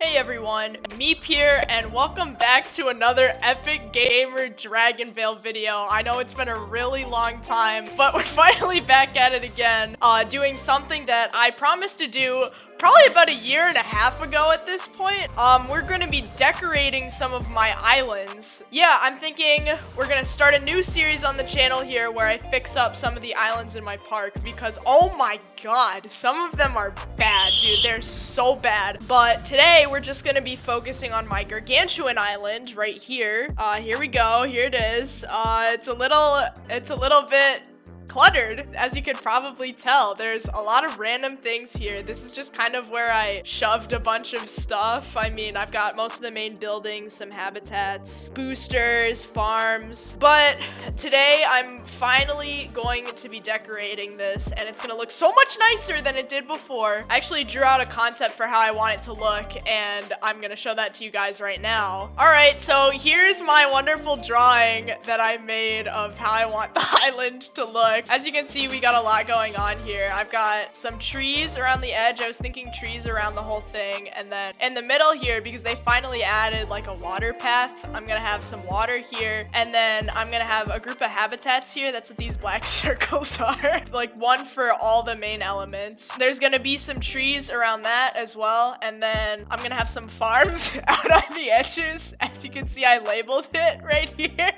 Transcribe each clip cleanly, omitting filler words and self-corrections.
Hey everyone, Meep here, and welcome back to another epic gamer DragonVale video. I know it's been a really long time, but we're finally back at it again, doing something that I promised to do probably about a year and a half ago at this point. We're gonna be decorating some of my islands. Yeah, I'm thinking we're gonna start a new series on the channel here where I fix up some of the islands in my park because, oh my god, some of them are bad, dude. They're so bad. But today, we're just gonna be focusing on my Gargantuan Island right here. Here we go. Here it is. It's a little bit cluttered, as you could probably tell. There's a lot of random things here. This is just kind of where I shoved a bunch of stuff. I mean, I've got most of the main buildings, some habitats, boosters, farms, but today I'm finally going to be decorating this, and it's gonna look so much nicer than it did before. I actually drew out a concept for how I want it to look, and I'm gonna show that to you guys right now. All right, so here's my wonderful drawing that I made of how I want the island to look. As you can see, we got a lot going on here. I've got some trees around the edge. I was thinking trees around the whole thing. And then in the middle here, because they finally added like a water path, I'm gonna have some water here. And then I'm gonna have a group of habitats here. That's what these black circles are. Like one for all the main elements. There's gonna be some trees around that as well. And then I'm gonna have some farms out on the edges. As you can see, I labeled it right here.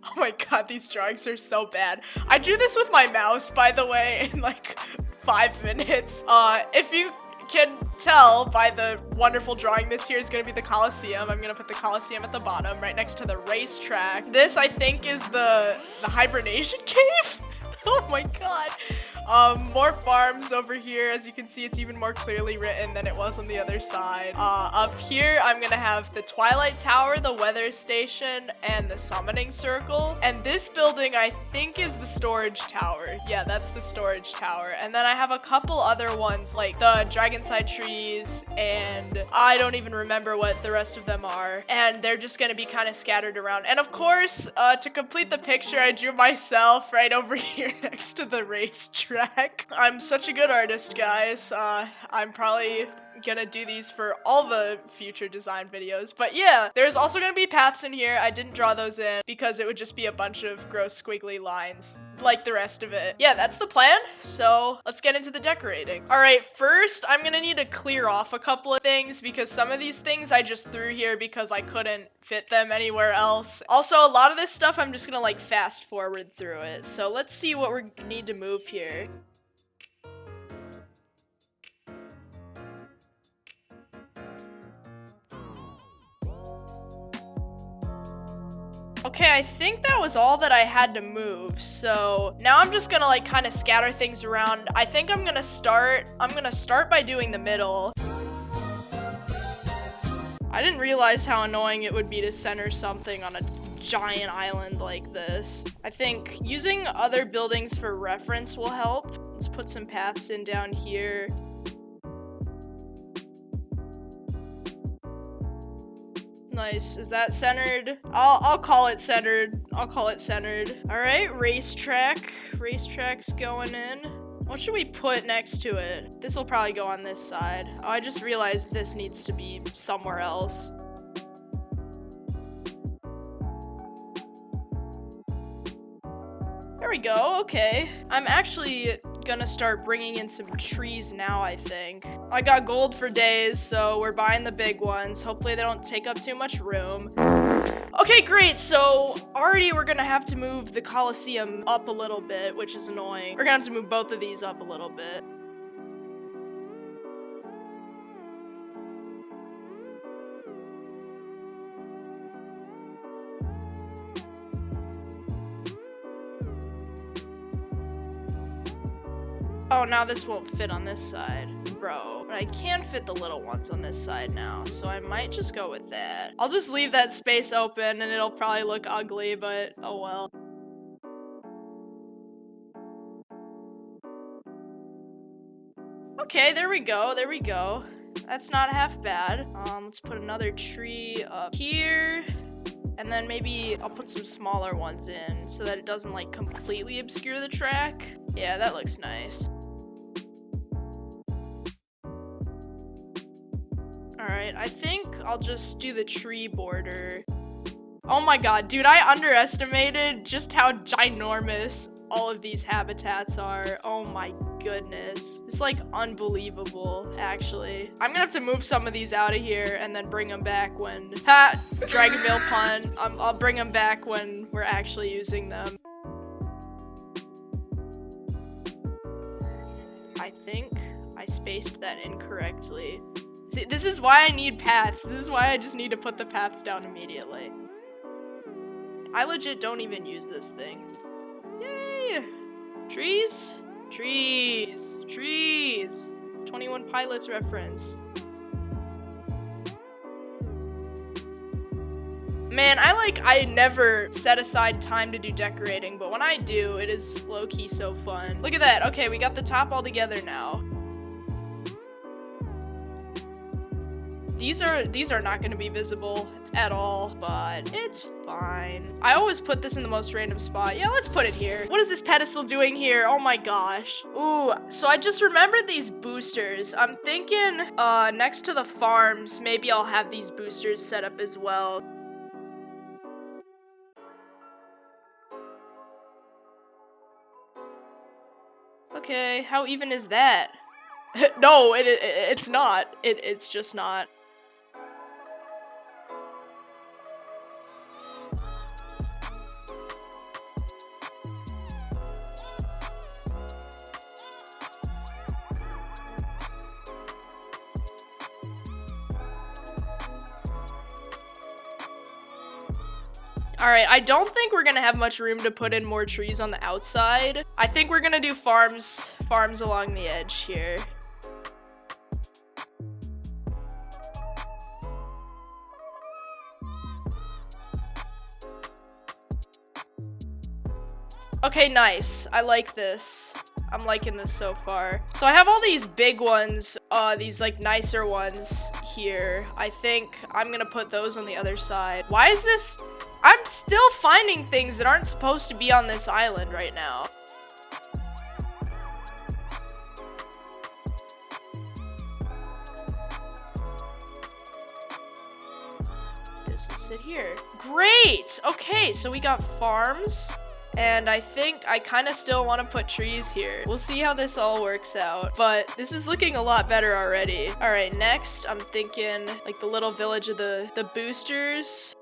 Oh my god, these drawings are so bad. I drew this with my mouse, by the way, in like 5 minutes. If you can tell by the wonderful drawing, this here is gonna be the Coliseum. I'm gonna put the Coliseum at the bottom, right next to the racetrack. This, I think, is the hibernation cave? Oh my god. More farms over here. As you can see, it's even more clearly written than it was on the other side. Up here, I'm gonna have the Twilight Tower, the weather station, and the summoning circle. And this building, I think, is the storage tower. Yeah, that's the storage tower. And then I have a couple other ones, like the Dragonside trees, and I don't even remember what the rest of them are. And they're just gonna be kind of scattered around. And of course, to complete the picture, I drew myself right over here next to the racetrack. I'm such a good artist, guys. I'm probably gonna do these for all the future design videos. But yeah, there's also gonna be paths in here. I didn't draw those in because it would just be a bunch of gross squiggly lines like the rest of it. Yeah, that's the plan. So let's get into the decorating. All right, first I'm gonna need to clear off a couple of things because some of these things I just threw here because I couldn't fit them anywhere else. Also, a lot of this stuff I'm just gonna like fast forward through it. So let's see what we need to move here. Okay, I think that was all that I had to move. So now I'm just gonna like kind of scatter things around. I think I'm gonna start by doing the middle. I didn't realize how annoying it would be to center something on a giant island like this. I think using other buildings for reference will help. Let's put some paths in down here. Nice. Is that centered? I'll call it centered. I'll call it centered. All right, racetrack. Racetrack's going in. What should we put next to it? This will probably go on this side. Oh, I just realized this needs to be somewhere else. There we go. Okay. I'm actually gonna start bringing in some trees now, I think. I got gold for days, so we're buying the big ones. Hopefully they don't take up too much room. Okay, great. So already we're gonna have to move the Coliseum up a little bit, which is annoying. We're gonna have to move both of these up a little bit. Oh, now this won't fit on this side. Bro, but I can fit the little ones on this side now, so I might just go with that. I'll just leave that space open and it'll probably look ugly, but oh well. Okay, there we go, there we go. That's not half bad. Let's put another tree up here. And then maybe I'll put some smaller ones in so that it doesn't like completely obscure the track. Yeah, that looks nice. All Alright, I think I'll just do the tree border. Oh my god, dude, I underestimated just how ginormous all of these habitats are. Oh my goodness. It's like unbelievable, actually. I'm gonna have to move some of these out of here and then bring them back when... Ha! DragonVale pun. I'll bring them back when we're actually using them. I think I spaced that incorrectly. See, this is why I need paths. This is why I just need to put the paths down immediately. I legit don't even use this thing. Yay! Trees? Trees. Trees. 21 Pilots reference. Man, I never set aside time to do decorating, but when I do, it is low-key so fun. Look at that. Okay, we got the top all together now. These are not going to be visible at all, but it's fine. I always put this in the most random spot. Yeah, let's put it here. What is this pedestal doing here? Oh my gosh. Ooh, so I just remembered these boosters. I'm thinking next to the farms, maybe I'll have these boosters set up as well. Okay, how even is that? No, it's not. It's just not. Alright, I don't think we're gonna have much room to put in more trees on the outside. I think we're gonna do farms along the edge here. Okay, nice. I like this. I'm liking this so far. So I have all these big ones, these like nicer ones here. I think I'm gonna put those on the other side. Why is this? I'm still finding things that aren't supposed to be on this island right now. This will sit here. Great! Okay, so we got farms. And I think I kind of still want to put trees here. We'll see how this all works out. But this is looking a lot better already. All right, next I'm thinking like the little village of the boosters.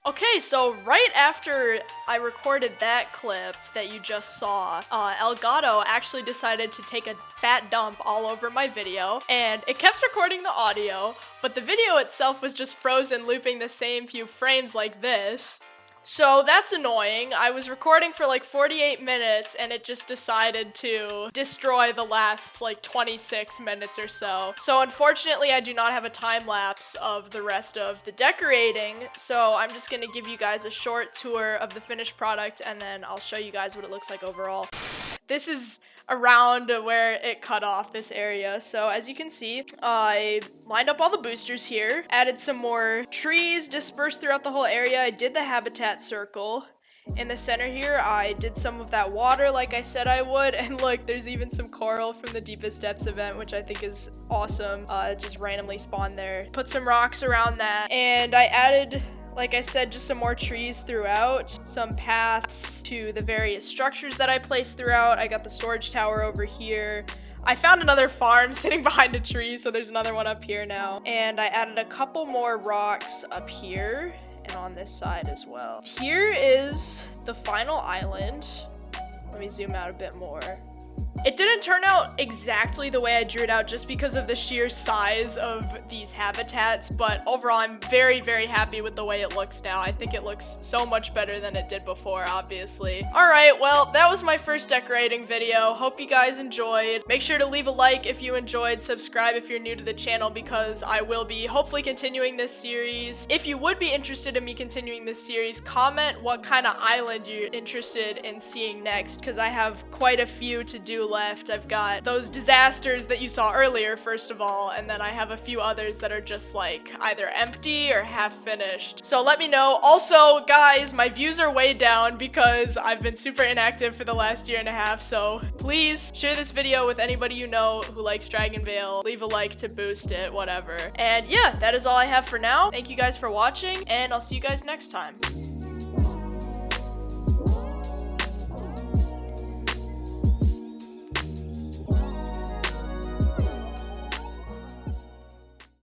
Okay, so right after I recorded that clip that you just saw, Elgato actually decided to take a fat dump all over my video, and it kept recording the audio, but the video itself was just frozen, looping the same few frames like this. So that's annoying. I was recording for like 48 minutes and it just decided to destroy the last like 26 minutes or so. So unfortunately I do not have a time lapse of the rest of the decorating. So I'm just gonna give you guys a short tour of the finished product and then I'll show you guys what it looks like overall. This is around where it cut off, this area. So as you can see, I lined up all the boosters here, added some more trees dispersed throughout the whole area. I did the habitat circle. In the center here, I did some of that water like I said I would, and look, there's even some coral from the Deepest Depths event, which I think is awesome. It just randomly spawned there. Put some rocks around that, and I added, like I said, just some more trees throughout, some paths to the various structures that I placed throughout. I got the storage tower over here. I found another farm sitting behind a tree, so there's another one up here now. And I added a couple more rocks up here and on this side as well. Here is the final island. Let me zoom out a bit more. It didn't turn out exactly the way I drew it out just because of the sheer size of these habitats, but overall I'm very, very happy with the way it looks now. I think it looks so much better than it did before, obviously. Alright, well, that was my first decorating video. Hope you guys enjoyed. Make sure to leave a like if you enjoyed, subscribe if you're new to the channel because I will be hopefully continuing this series. If you would be interested in me continuing this series, comment what kind of island you're interested in seeing next because I have quite a few to do left. I've got those disasters that you saw earlier, first of all, and then I have a few others that are just like either empty or half finished. So let me know. Also, guys, my views are way down because I've been super inactive for the last year and a half, so please share this video with anybody you know who likes DragonVale. Leave a like to boost it, whatever. And yeah, that is all I have for now. Thank you guys for watching, and I'll see you guys next time.